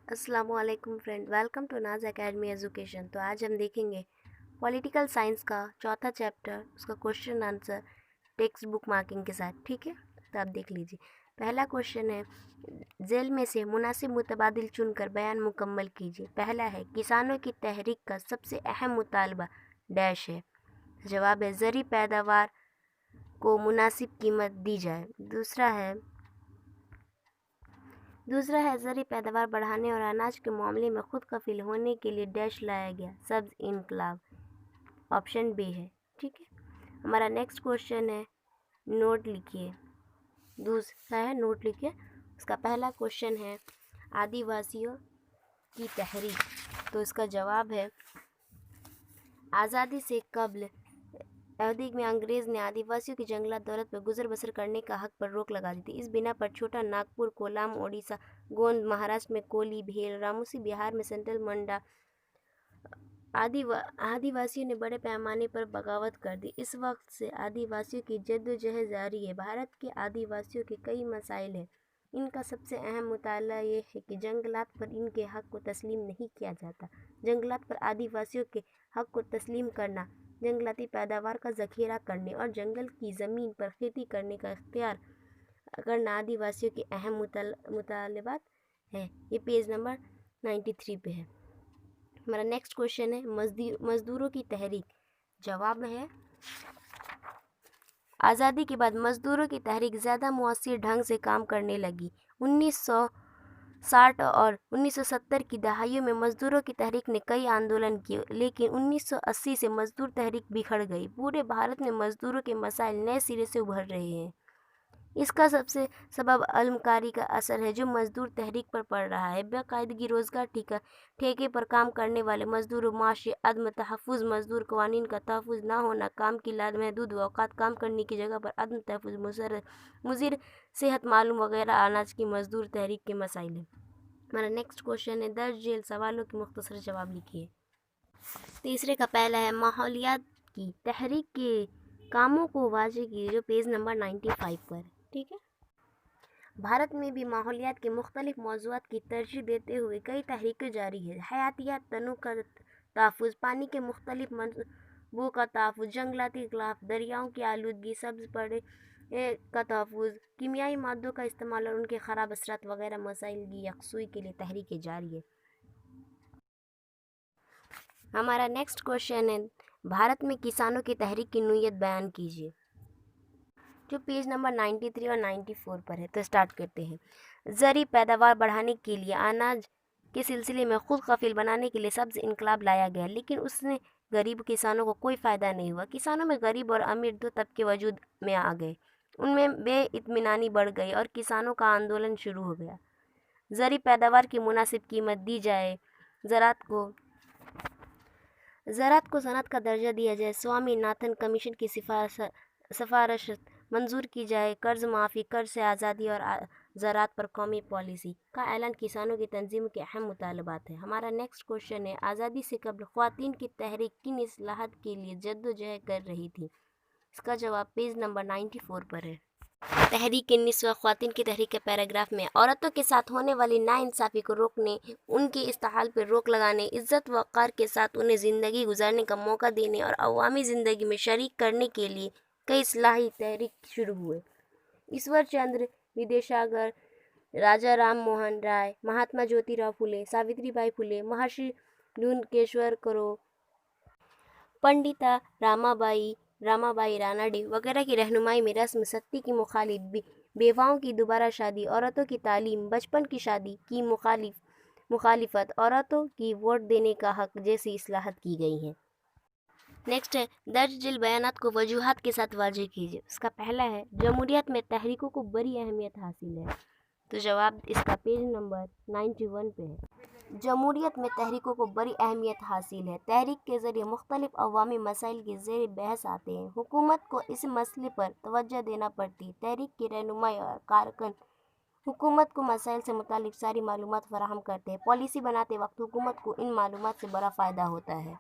अस्सलाम वालेकुम friend, welcome to नाज एकेडमी एजुकेशन। तो आज हम देखेंगे पॉलिटिकल साइंस का चौथा चैप्टर, उसका question answer text book marking के साथ। ठीक है, तो आप देख लीजिए। पहला क्वेश्चन है, जेल में से मुनासिब मुतबादिल चुनकर बयान मुकम्मल कीजिए। पहला है, किसानों की तहरीक का सबसे अहम मुतालबा डैश है। जवाब है, ज़री पैदावार को मुनासिब कीमत दी जाए। दूसरा है, ज़री पैदावार बढ़ाने और अनाज के मामले में खुद कफील होने के लिए डैश लाया गया, सब्ज़ इनकलाब। ऑप्शन बी है। ठीक है, हमारा नेक्स्ट क्वेश्चन है, नोट लिखिए। दूसरा है, नोट लिखिए। उसका पहला क्वेश्चन है, आदिवासियों की तहरीक। तो इसका जवाब है, आज़ादी से कबल अवधि में अंग्रेज़ ने आदिवासियों की जंगलात दौलत पर गुजर बसर करने का हक पर रोक लगा दी थी। इस बिना पर छोटा नागपुर, कोलाम ओडिशा, गोंद महाराष्ट्र में कोली, भेल, रामूसी बिहार में सेंट्रल मंडा आदिवासियों ने बड़े पैमाने पर बगावत कर दी। इस वक्त से आदिवासियों की जद्दोजहद जारी है। भारत के आदिवासियों के कई मसाइल हैं। इनका सबसे अहम मुताला ये है कि जंगलात पर इनके हक को तस्लीम नहीं किया जाता। जंगलात पर आदिवासियों के हक को तस्लीम करना, जंगलाती पैदावार का ज़ख़ीरा करने और जंगल की ज़मीन पर खेती करने का इख्तियार करना आदिवासियों के अहम मुतालबात है। ये पेज नंबर 93 पे है। हमारा नेक्स्ट क्वेश्चन है, मज़दूरों की तहरीक। जवाब है, आज़ादी के बाद मज़दूरों की तहरीक ज़्यादा मुअस्सिर ढंग से काम करने लगी। 1960 और 1970 की दहाइयों में मज़दूरों की तहरीक ने कई आंदोलन किए, लेकिन 1980 से मज़दूर तहरीक बिखर गई। पूरे भारत में मज़दूरों के मसाइल नए सिरे से उभर रहे हैं। इसका सबसे सबब अलमकारी का असर है जो मज़दूर तहरीक पर पड़ रहा है। बेकायदगी, रोज़गार ठेके पर काम करने वाले मज़दूरों, माशी अदम तहफ़्फ़ुज़ मज़दूर, कवानीन का तहफ़्फ़ुज़ ना होना, काम की महदूद औकात, काम करने की जगह पर अदम तहफ़्फ़ुज़, मुज़र सेहत मालूम वगैरह अनाज की मज़दूर तहरीक के मसाइल हैं। हमारा नेक्स्ट क्वेश्चन है, दर्ज झेल सवालों के मुख्तसर जवाब लिखिए। तीसरे का पहला है, माहौलियात की तहरीक के कामों को वाज़ेह कीजिए, जो पेज नंबर 95 पर। ठीक है, भारत में भी माहौलियात के मुख्तलिफ मौज़ूआत की तरजीह देते हुए कई तहरीकें जारी है। हयातियात तनों का तहफ़्फ़ुज़, पानी के मुख्तलिफ मनसूबों का तहफ़्फ़ुज़, जंगलाती इख़्तिलाफ़, दरियाओं की आलूदगी, सब्ज़ पड़े का तहफ़्फ़ुज़, कीमियाई मादों का इस्तेमाल और उनके ख़राब असरात वगैरह मसाइल की यकसुई के लिए तहरीकें जारी है। हमारा नेक्स्ट क्वेश्चन है, भारत में किसानों की तहरीक की नोयत बयान कीजिए, जो पेज नंबर 93 और 94 पर है। तो स्टार्ट करते हैं। ज़री पैदावार बढ़ाने के लिए, अनाज के सिलसिले में खुद कफील बनाने के लिए सब्ज़ इनकलाब लाया गया, लेकिन उसने गरीब किसानों को कोई फ़ायदा नहीं हुआ। किसानों में गरीब और अमीर दो तबके वजूद में आ गए, उनमें बेइत्मीनानी बढ़ गई और किसानों का आंदोलन शुरू हो गया। ज़री पैदावार की मुनासिब कीमत दी जाए, ज़राअत को सनत का दर्जा दिया जाए, स्वामीनाथन कमीशन की सिफारिश मंजूर की जाए, कर्ज माफ़ी, कर्ज से आज़ादी और ज़राअत पर कौमी पॉलिसी का ऐलान किसानों की तंजीमों के अहम मुतालबात है। हमारा नेक्स्ट क्वेश्चन है, आज़ादी से कबल ख़वातीन की तहरीक किन इस्लाहात के लिए जद्दोजहद कर रही थी। इसका जवाब पेज नंबर 94 पर है। तहरीक निस्वा ख़वातीन की तहरीक के पैराग्राफ में औरतों के साथ होने वाली नाइंसाफ़ी को रोकने, उनके इस्तेहाल पर रोक लगाने, इज़्ज़त वक़ार के साथ उन्हें ज़िंदगी गुजारने का मौका देने और अवामी ज़िंदगी में शरीक करने के लिए कई इस्लाही तहरीक शुरू हुए। ईश्वर चंद्र विद्यासागर, राजा राम मोहन राय, महात्मा ज्योतिराव फुले, सावित्रीबाई फुले, महर्षि ढूंढकेश्वर करो, पंडिता रामाबाई रानाडे वगैरह की रहनुमाई में रस्म सत्ती की मुखालिफ, बेवाओं की दोबारा शादी, औरतों की तालीम, बचपन की शादी की मुखालिफत, औरतों की वोट देने का हक जैसी इस्लाहत की गई हैं। नेक्स्ट है, दर्ज झेल बयानात को वजूहात के साथ वाज़ेह कीजिए। इसका पहला है, जमहूरियत में तहरीकों को बड़ी अहमियत हासिल है। तो जवाब इसका पेज नंबर 91 पे है। जमहूरियत में तहरीकों को बड़ी अहमियत हासिल है। तहरीक के ज़रिए मुख्तलिफ अवामी मसाइल के ज़ेर बहस आते हैं। हुकूमत को इस मसले पर तवज्जो देना पड़ती है। तहरीक के रहनुमाई और कारकुन हुकूमत को मसाइल से मुतालिक सारी मालूमात फराहम करते हैं। पॉलिसी बनाते वक्त हुकूमत को इन मालूमात से बड़ा फ़ायदा होता है।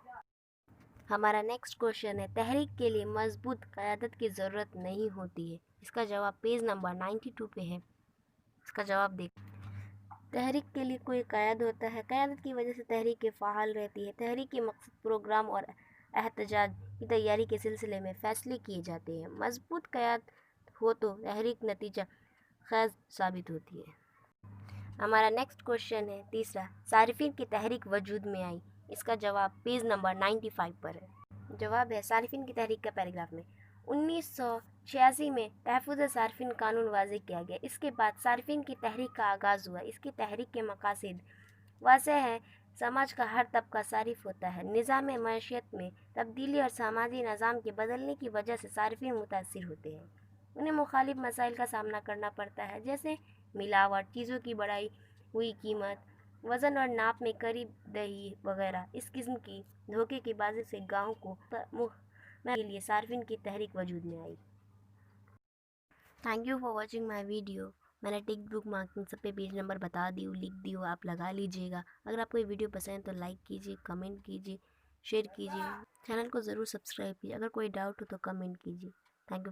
हमारा नेक्स्ट क्वेश्चन है, तहरीक के लिए मजबूत क़यादत की ज़रूरत नहीं होती है। इसका जवाब पेज नंबर 92 पे है। इसका जवाब देख, تحریک کے لیے کوئی قائد ہوتا ہے، قیادت کی وجہ سے تحریک فعال رہتی ہے۔ تحریک کے مقصد پروگرام اور احتجاج کی تیاری کے سلسلے میں فیصلے کیے جاتے ہیں۔ مضبوط قیادت ہو تو تحریک نتیجہ خیز ثابت ہوتی ہے۔ ہمارا نیکسٹ کوشچن ہے تیسرا، صارفین کی تحریک وجود میں آئی؟ اس کا جواب پیج نمبر 95 پر ہے۔ جواب ہے صارفین کی تحریک کا پیراگراف میں 1986 میں تحفظ صارفین قانون واضح کیا گیا۔ اس کے بعد صارفین کی تحریک کا آغاز ہوا۔ اس کی تحریک کے مقاصد واضح ہیں۔ سماج کا ہر طبقہ صارف ہوتا ہے۔ نظام معیشت میں تبدیلی اور سماجی نظام کے بدلنے کی وجہ سے صارفین متاثر ہوتے ہیں۔ انہیں مختلف مسائل کا سامنا کرنا پڑتا ہے، جیسے ملاوٹ، چیزوں کی بڑھائی ہوئی قیمت، وزن اور ناپ میں کمی دہی وغیرہ۔ اس قسم کی دھوکے کی بازی سے گاہکوں کو کے لیے صارفین کی تحریک وجود میں آئی۔ Thank you for watching my video. میں نے ٹک بک مارکنگ سب پہ پیج نمبر بتا دی ہوں، لکھ دی ہوں، آپ لگا لیجیے گا۔ اگر آپ کو یہ ویڈیو پسند ہے تو لائک کیجیے، کمنٹ کیجیے، شیئر کیجیے، چینل کو ضرور سبسکرائب کیجیے۔ اگر کوئی ڈاؤٹ ہو تو کمنٹ کیجیے۔ Thank you.